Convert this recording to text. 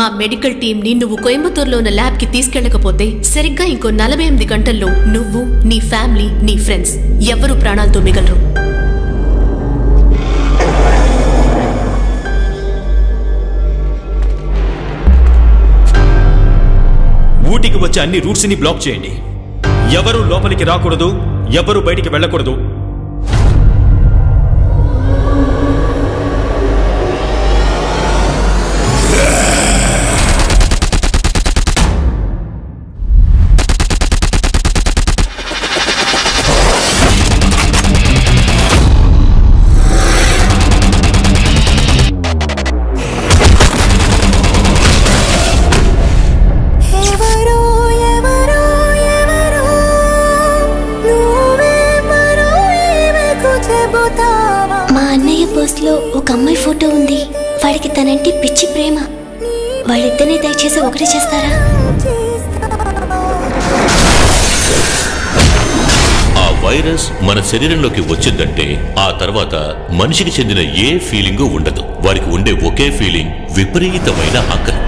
మా మెడికల్ టీంని నువ్వు కోయంబత్తూరులో ఉన్న ల్యాబ్కి తీసుకెళ్లకపోతే సరిగ్గా ఇంకో 48 గంటల్లో నువ్వు, నీ ఫ్యామిలీ, నీ ఫ్రెండ్స్ ఎవరు ప్రాణాలతో మిగలరు. ఊటీకి వచ్చే అన్ని రూట్స్ ని బ్లాక్ చేయండి. ఎవరు లోపలికి రాకూడదు, ఎవరు బయటికి వెళ్ళకూడదు. లో ఒక అమ్మాయి ఫోటో ఉంది. వాడికి తనంటే పిచ్చి ప్రేమ. వాళ్ళిద్దరిని దయచేసి ఒకటి చేస్తారా? ఆ వైరస్ మన శరీరంలోకి వచ్చిందంటే ఆ తర్వాత మనిషికి చెందిన ఏ ఫీలింగు ఉండదు. వారికి ఉండే ఒకే ఫీలింగ్ విపరీతమైన ఆకలి.